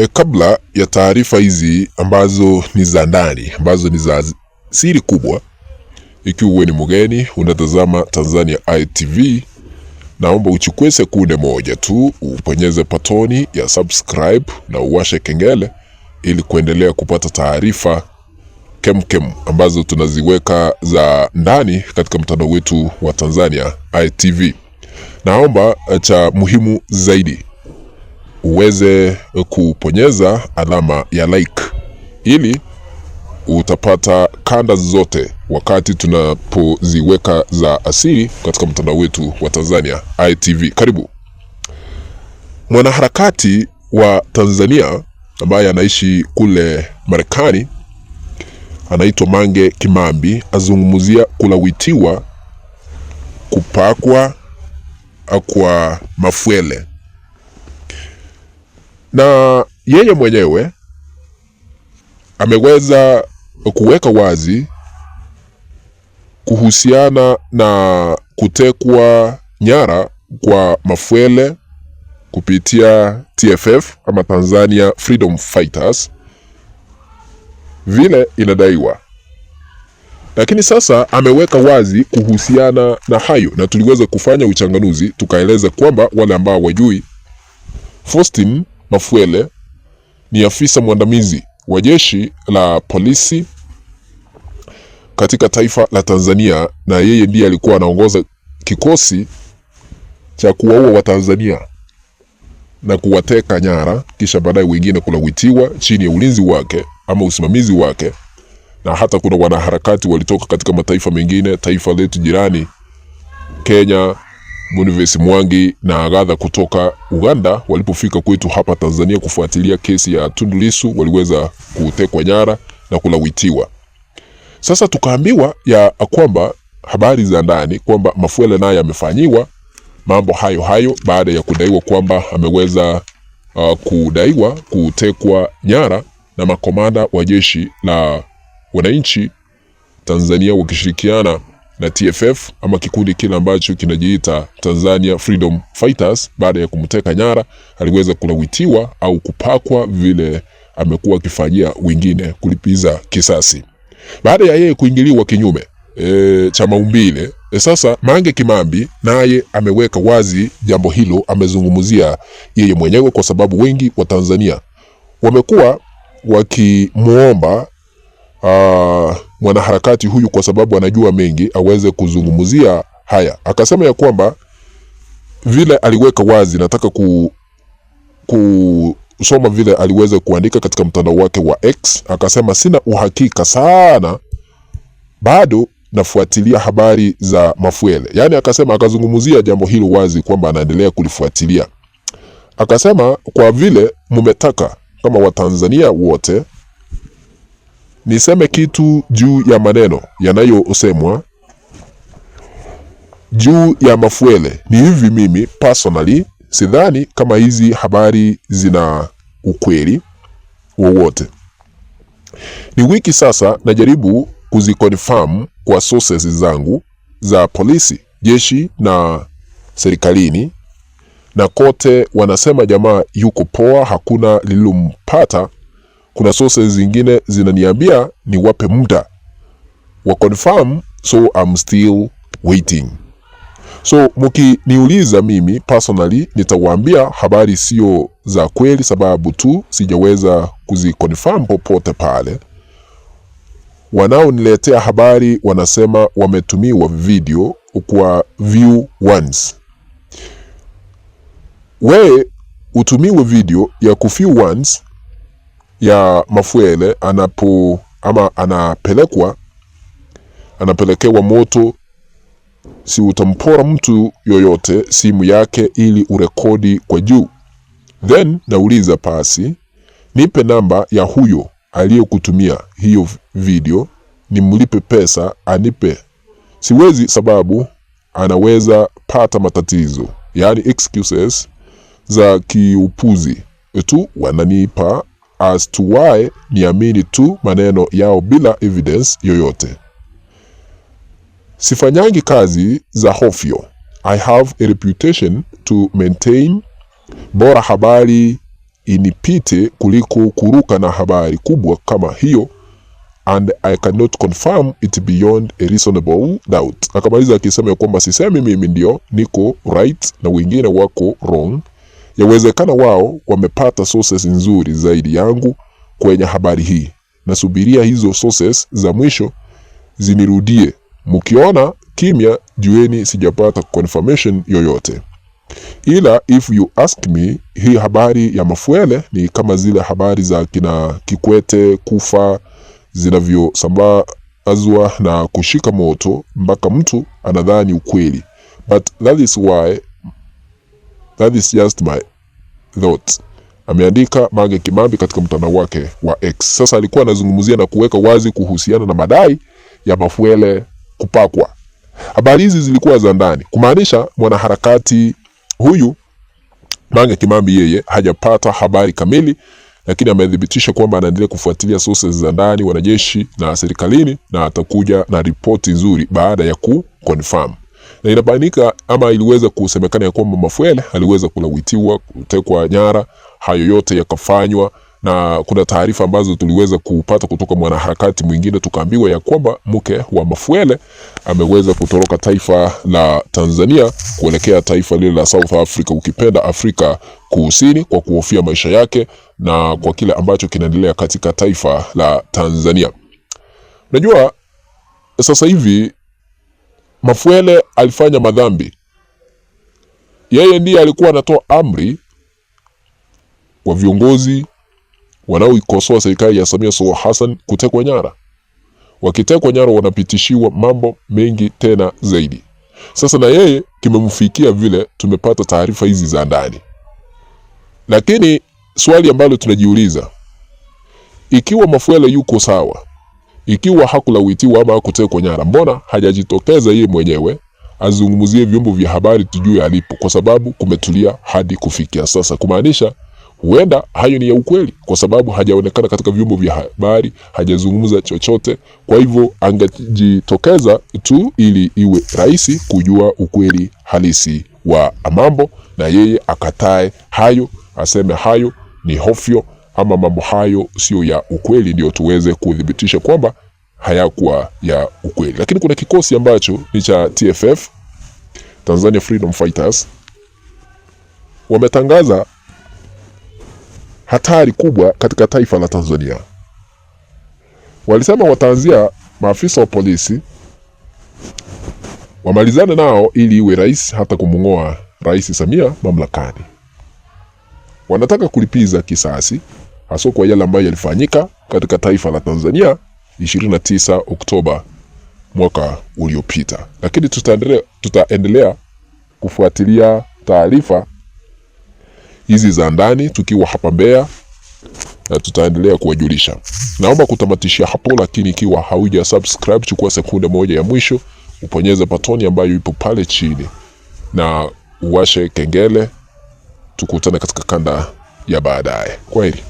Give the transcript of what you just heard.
Kabla ya taarifa hizi ambazo ni za ndani, ambazo ni za siri kubwa, ikiwa wewe ni mgeni unatazama Tanzania Eye TV, naomba uchukue sekunde moja tu uponyeze patoni ya subscribe na uwashe kengele ili kuendelea kupata taarifa kemkem ambazo tunaziweka za ndani katika mtandao wetu wa Tanzania Eye TV. Naomba cha muhimu zaidi uweze kuponyeza alama ya like ili utapata kanda zote wakati tunapoziweka za asili katika mtandao wetu wa Tanzania Eye TV. Karibu. Mwanaharakati wa Tanzania ambaye anaishi kule Marekani anaitwa Mange Kimambi azungumzia kulawitiwa kupakwa kwa mafuele, na yeye mwenyewe ameweza kuweka wazi kuhusiana na kutekwa nyara kwa mafuele kupitia TFF ama Tanzania Freedom Fighters vile inadaiwa. Lakini sasa ameweka wazi kuhusiana na hayo, na tuliweza kufanya uchanganuzi tukaeleza kwamba wale ambao wajui, Faustin Mafuele ni afisa mwandamizi wa jeshi la polisi katika taifa la Tanzania, na yeye ndiye alikuwa anaongoza kikosi cha kuwaua Watanzania na kuwateka nyara, kisha baadaye wengine kulawitiwa chini ya ulinzi wake ama usimamizi wake. Na hata kuna wanaharakati walitoka katika mataifa mengine, taifa letu jirani Kenya, Boniface Mwangi na Agatha kutoka Uganda, walipofika kwetu hapa Tanzania kufuatilia kesi ya Tundu Lissu, waliweza kutekwa nyara na kulawitiwa. Sasa tukaambiwa ya kwamba habari za ndani kwamba Mafuele naye amefanyiwa mambo hayo baada ya kudaiwa kwamba ameweza kudaiwa kutekwa nyara na makomanda wa jeshi la wananchi Tanzania wakishirikiana na TFF ama kikundi kile ambacho kinajiita Tanzania Freedom Fighters. Baada ya kumteka nyara, aliweza kulawitiwa au kupakwa vile amekuwa akifanyia wengine kulipiza kisasi. Baada ya yeye kuingiliwa kinyume cha maumbile, sasa Mange Kimambi naye ameweka wazi jambo hilo. Amezungumzia yeye mwenyewe kwa sababu wengi wa Tanzania wamekuwa wakimuomba mwanaharakati huyu kwa sababu anajua mengi aweze kuzungumzia haya. Akasema ya kwamba vile aliweka wazi, nataka kusoma vile aliweza kuandika katika mtandao wake wa X. Akasema sina uhakika sana, bado nafuatilia habari za Mafuele. Yani akasema, akazungumzia jambo hilo wazi kwamba anaendelea kulifuatilia. Akasema kwa vile mumetaka kama Watanzania wote niseme kitu juu ya maneno yanayosemwa juu ya Mafuele, ni hivi: mimi personally sidhani kama hizi habari zina ukweli wowote. Ni wiki sasa najaribu kuziconfirm kwa sources zangu za polisi, jeshi na serikalini, na kote wanasema jamaa yuko poa, hakuna lililompata. Kuna sources zingine zinaniambia ni wape muda wa confirm, so I'm still waiting. So mkiniuliza mimi personally, nitawaambia habari sio za kweli, sababu tu sijaweza kuziconfirm popote pale. Wanaoniletea habari wanasema wametumiwa video kwa view once. We utumiwe video ya kuview once ya Mafuele anapelekewa moto, si utampora mtu yoyote simu yake ili urekodi kwa juu. Then nauliza pasi, nipe namba ya huyo aliyekutumia hiyo video, nimlipe pesa anipe. Siwezi sababu anaweza pata matatizo. Yani excuses za kiupuzi tu wananipa as to why niamini tu maneno yao bila evidence yoyote. Sifanyangi kazi za hofyo. I have a reputation to maintain. Bora habari inipite kuliko kuruka na habari kubwa kama hiyo, and I cannot confirm it beyond a reasonable doubt. Akamaliza akisema kwamba sisemi mimi ndio niko right na wengine wako wrong. Yawezekana wao wamepata sources nzuri zaidi yangu kwenye habari hii. Nasubiria hizo sources za mwisho zinirudie. Mkiona kimya, jueni sijapata confirmation yoyote. Ila if you ask me, hii habari ya Mafuele ni kama zile habari za kina Kikwete kufa zinavyosambazwa na kushika moto mpaka mtu anadhani ukweli. But that is just my thoughts. Ameandika Mange Kimambi katika mtandao wake wa X. Sasa alikuwa anazungumzia na kuweka wazi kuhusiana na madai ya Mafuele kupakwa. Habari hizi zilikuwa za ndani, kumaanisha mwanaharakati huyu Mange Kimambi yeye hajapata habari kamili, lakini amethibitisha kwamba anaendelea kufuatilia sources za ndani, wanajeshi na serikalini, na atakuja na ripoti nzuri baada ya kuconfirm. Na inabainika ama iliweza kusemekana ya kwamba Mafuele aliweza kulawitiwa, kutekwa nyara, hayo yote yakafanywa, na kuna taarifa ambazo tuliweza kupata kutoka mwanaharakati mwingine, tukaambiwa ya kwamba mke wa Mafuele ameweza kutoroka taifa la Tanzania kuelekea taifa lile la South Africa, ukipenda Afrika Kusini, kwa kuhofia maisha yake na kwa kile ambacho kinaendelea katika taifa la Tanzania. Unajua sasa hivi Mafuele alifanya madhambi. Yeye ndiye alikuwa anatoa amri kwa viongozi wanaoikosoa serikali ya Samia Suluhu Hassan kutekwa nyara. Wakitekwa nyara wanapitishiwa mambo mengi tena zaidi. Sasa na yeye kimemfikia vile tumepata taarifa hizi za ndani. Lakini swali ambalo tunajiuliza, ikiwa Mafuele yuko sawa, ikiwa hakulawitiwa ama hakutekwa nyara, mbona hajajitokeza yeye mwenyewe azungumzie vyombo vya habari tujue alipo? Kwa sababu kumetulia hadi kufikia sasa, kumaanisha huenda hayo ni ya ukweli, kwa sababu hajaonekana katika vyombo vya habari, hajazungumza chochote. Kwa hivyo angejitokeza tu ili iwe rahisi kujua ukweli halisi wa mambo, na yeye akatae hayo, aseme hayo ni hofyo ama mambo hayo sio ya ukweli, ndio tuweze kudhibitisha kwamba hayakuwa ya ukweli. Lakini kuna kikosi ambacho ni cha TFF, Tanzania Freedom Fighters, wametangaza hatari kubwa katika taifa la Tanzania. Walisema wataanzia maafisa wa polisi, wamalizane nao ili iwe rais hata kumngoa Rais Samia mamlakani. Wanataka kulipiza kisasi hasa kwa yale ambayo yalifanyika katika taifa la Tanzania 29 Oktoba mwaka uliopita. Lakini tutaendelea kufuatilia taarifa hizi za ndani tukiwa hapa Mbeya, na tutaendelea kuwajulisha. Naomba kutamatishia hapo, lakini ikiwa hauja subscribe, chukua sekunde moja ya mwisho, uponyeze batoni ambayo ipo pale chini na uwashe kengele. Tukutane katika kanda ya baadaye. Kwaheri.